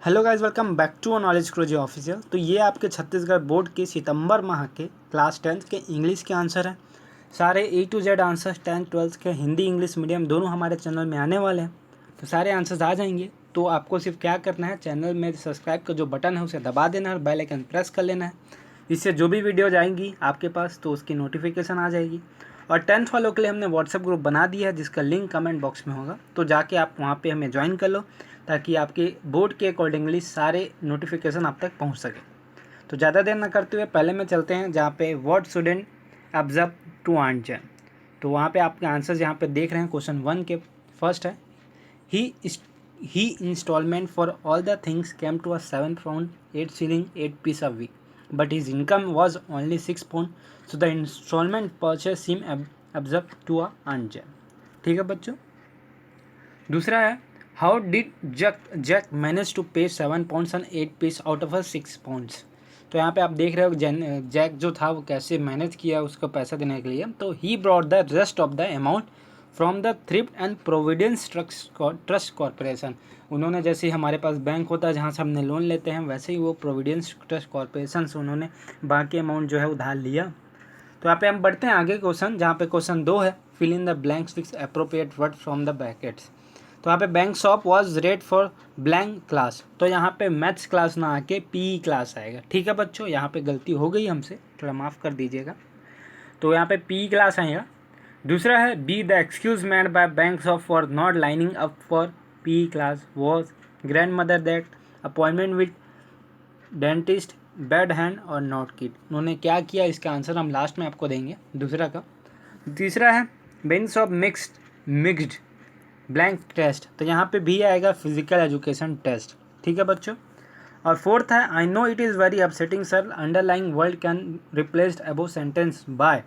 Hello guys, welcome back to knowledge crazy official. तो ये आपके छत्तीसगढ़ बोर्ड के सितंबर माह के क्लास 10th के इंग्लिश के आंसर हैं। सारे ए to Z answer 10th 12th के हिंदी इंग्लिश मीडियम दोनों हमारे चैनल में आने वाले हैं। तो सारे आंसर्स आ जाएंगे। तो आपको सिर्फ क्या करना है, चैनल में सब्सक्राइब का जो बटन है उसे दबा देना है और बेल आइकन प्रेस कर लेना है। इससे जो भी वीडियो जाएंगी आपके पास तो उसकी नोटिफिकेशन आ जाएगी। और 10th वालों के लिए हमने व्हाट्सएप ग्रुप बना दिया है जिसका लिंक कमेंट बॉक्स में होगा, तो जाके आप वहाँ पे हमें ज्वाइन कर लो ताकि आपके बोर्ड के अकॉर्डिंगली सारे नोटिफिकेशन आप तक पहुँच सके। तो ज़्यादा देर ना करते हुए पहले में चलते हैं जहाँ पे what student observe to answer. तो वहाँ पे आपके आंसर्स यहाँ पे देख रहे हैं। क्वेश्चन 1 के फर्स्ट है, he installment for all the things came to a 7 pound 8 shilling 8 piece a week, but his income was only 6 pound, so the installment purchase seem absurd to a answer। ठीक है बच्चों। दूसरा है, how did Jack manage to pay 7 pounds and 8 piece out of 6 pounds। तो यहाँ पे आप देख रहे हो जैक जो था वो कैसे मैनेज किया उसको पैसा देने के लिए। तो he brought the rest of the amount from the thrift and Providence trust corporation. उन्होंने, जैसे हमारे पास बैंक होता है जहाँ से हमने लोन लेते हैं, वैसे ही वो प्रोविडेंस ट्रस्ट कॉरपोरेशन से उन्होंने बाकी अमाउंट जो है उधार लिया। तो यहाँ पे हम बढ़ते हैं आगे क्वेश्चन, जहाँ पे क्वेश्चन 2 है, fill in the blanks with appropriate word from the brackets. तो यहाँ पे bank shop was rate for blank class. तो यहाँ पे मैथ्स क्लास ना आके पी क्लास आएगा। ठीक है बच्चों, यहाँ पे गलती हो गई हमसे, थोड़ा माफ़ कर दीजिएगा। तो यहाँ पे पी क्लास आएगा। दूसरा है, be the excuse made by bank shop for not lining up for P class was grand mother that appointment with dentist bed hand और नॉट किट। उन्होंने क्या किया, इसका आंसर हम लास्ट में आपको देंगे दूसरा का। तीसरा है, bank of mixed blank test. तो यहाँ पे भी आएगा फिजिकल एजुकेशन टेस्ट। ठीक है बच्चों। और फोर्थ है, I know it is very upsetting sir, underlying word can replaced above sentence by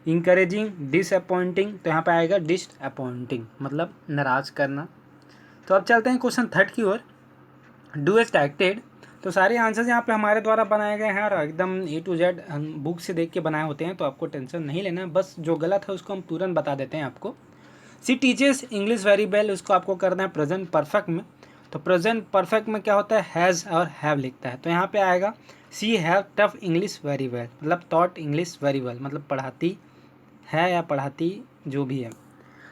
encouraging disappointing. तो यहाँ पे आएगा डिसअपॉइंटिंग मतलब नाराज़ करना। तो अब चलते हैं क्वेश्चन 3 की ओर, डू एक्सट्रैक्टेड। तो सारे आंसर्स यहाँ पे हमारे द्वारा बनाए गए हैं और एकदम ए टू जेड हम बुक से देख के बनाए होते हैं, तो आपको टेंशन नहीं लेना है। बस जो गलत है उसको हम तुरंत बता देते हैं आपको। सी टीचर्स इंग्लिश वेरी वेल, उसको आपको करना है प्रेजेंट परफेक्ट में। तो प्रेजेंट परफेक्ट में क्या होता है, हैज़ और हैव लिखता है। तो यहाँ पे आएगा she have taught English very well, मतलब टॉट इंग्लिश वेरी वेल, मतलब पढ़ाती है या पढ़ाती जो भी है।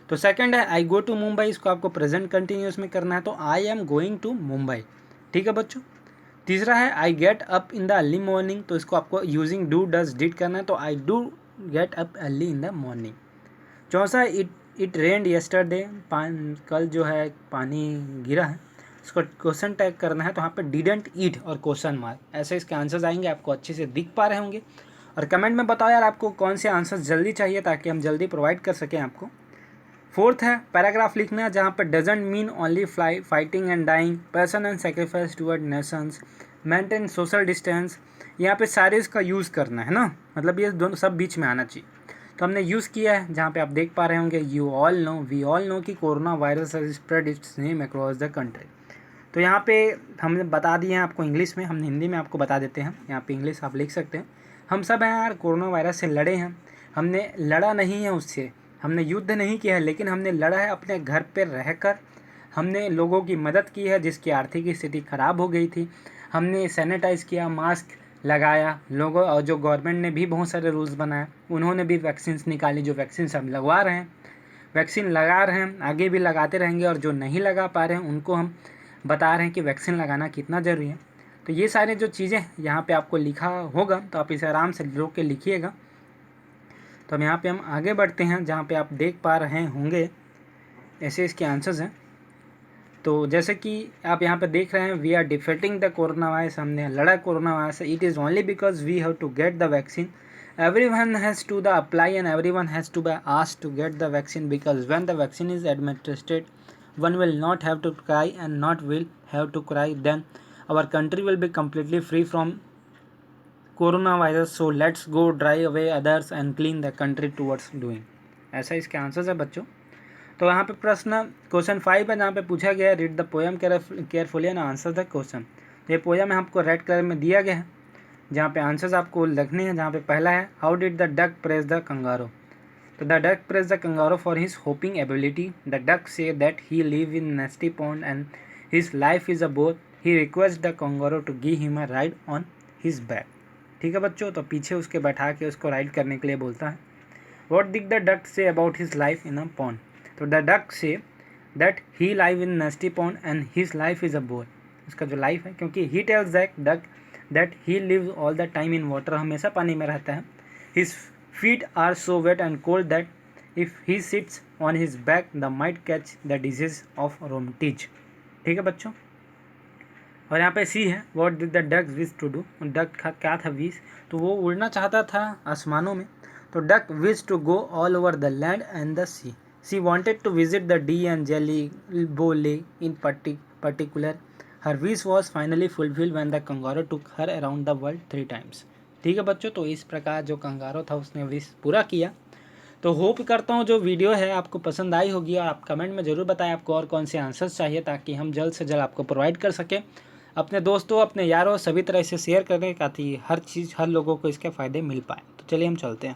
तो सेकंड है, आई गो टू मुंबई, इसको आपको प्रेजेंट कंटिन्यूस में करना है। तो I am going to Mumbai. ठीक है बच्चों। तीसरा है, I get up in the early morning. तो इसको आपको यूजिंग डू डज डिड करना है। तो I do get up early in the morning. चौथा, इट रेन्ड येस्टरडे, कल जो है पानी गिरा है। इसको क्वेश्चन टैग करना है। तो यहाँ पे डिडेंट ईट और क्वेश्चन मार्क, ऐसे इसके आंसर्स आएंगे। आपको अच्छे से दिख पा रहे होंगे। और कमेंट में बताओ यार आपको कौन से आंसर्स जल्दी चाहिए ताकि हम जल्दी प्रोवाइड कर सकें आपको। फोर्थ है, पैराग्राफ लिखना है जहाँ पे doesn't mean only fighting and dying, passion and sacrifice toward nations, maintain social distance. यहाँ पे सारे इसका यूज़ करना है ना, मतलब ये दोनों सब बीच में आना चाहिए। तो हमने यूज़ किया है जहाँ पे आप देख पा रहे होंगे, you all know, we all know कि corona virus has spread its name across the country. तो यहाँ पे हमने बता दिए हैं आपको इंग्लिश में, हम हिंदी में आपको बता देते हैं। यहाँ पे इंग्लिश आप लिख सकते हैं। हम सब हैं यार कोरोना वायरस से लड़े हैं। हमने लड़ा नहीं है उससे, हमने युद्ध नहीं किया है, लेकिन हमने लड़ा है अपने घर पर रहकर। हमने लोगों की मदद की है जिसकी आर्थिक स्थिति ख़राब हो गई थी। हमने सैनिटाइज़ किया, मास्क लगाया लोगों, और जो गवर्नमेंट ने भी बहुत सारे रूल्स बनाए, उन्होंने भी वैक्सीन निकाली। जो वैक्सीन हम लगवा रहे हैं, वैक्सीन लगा रहे हैं, आगे भी लगाते रहेंगे। और जो नहीं लगा पा रहे हैं उनको हम बता रहे हैं कि वैक्सीन लगाना कितना ज़रूरी है। तो ये सारे जो चीज़ें यहाँ पे आपको लिखा होगा, तो आप इसे आराम से रोक के लिखिएगा। तो अब यहाँ पे हम आगे बढ़ते हैं जहाँ पे आप देख पा रहे होंगे ऐसे इसके आंसर्स हैं। तो जैसे कि आप यहाँ पे देख रहे हैं, we are defeating the corona virus, हमने लड़ा corona virus. It is only because we have to get the vaccine, everyone has to the apply and everyone has to be asked to get the vaccine, because when the vaccine is administered, one will not have to cry and not will have to cry, then our country will be completely free from coronavirus. So let's go drive away others and clean the country towards doing। ऐसा इसके answers है बच्चों। तो यहाँ पे प्रश्न question 5 है जहाँ पे पूछा गया है, read the poem carefully and answer the question. ये पोएम है आपको रेड कलर में दिया गया है, जहाँ पे आंसर्स आपको लिखने हैं। जहाँ पे पहला है, how did the duck praise the kangaroo. तो the duck praise the kangaroo for his hopping ability. The duck said that he live in nasty pond and his life is a both he request the kangaroo to give him a ride on his back. ठीक है बच्चों, तो पीछे उसके बैठा के उसको ride करने के लिए बोलता है। What did the duck say about his life in a pond. तो the duck said that he live in nasty pond and his life is a bore. उसका जो लाइफ है, क्योंकि he tells duck that he lives all the time in water, हमेशा पानी में रहता है। His feet are so wet and cold that if he sits on his back the might catch the disease of rheumatism. ठीक है बच्चों, और यहाँ पे सी है, what did the duck wish to do. Duck का क्या था विश, तो वो उड़ना चाहता था आसमानों में। तो duck wish to go all over the land and the sea. She wanted to visit the Dee and Jelly Bo lake in particular. Her wish was finally fulfil when the kangaroo took her around the world 3 times। ठीक है बच्चों, तो इस प्रकार जो kangaroo था उसने wish पूरा किया। तो होप करता हूँ जो वीडियो है आपको पसंद आई होगी, और आप कमेंट में ज़रूर बताएं आपको और कौन से आंसर्स चाहिए, ताकि हम जल्द से जल्द आपको प्रोवाइड कर सकें। अपने दोस्तों, अपने यारों, सभी तरह से शेयर करें ताकि हर लोगों को इसके फ़ायदे मिल पाए। तो चलिए हम चलते हैं।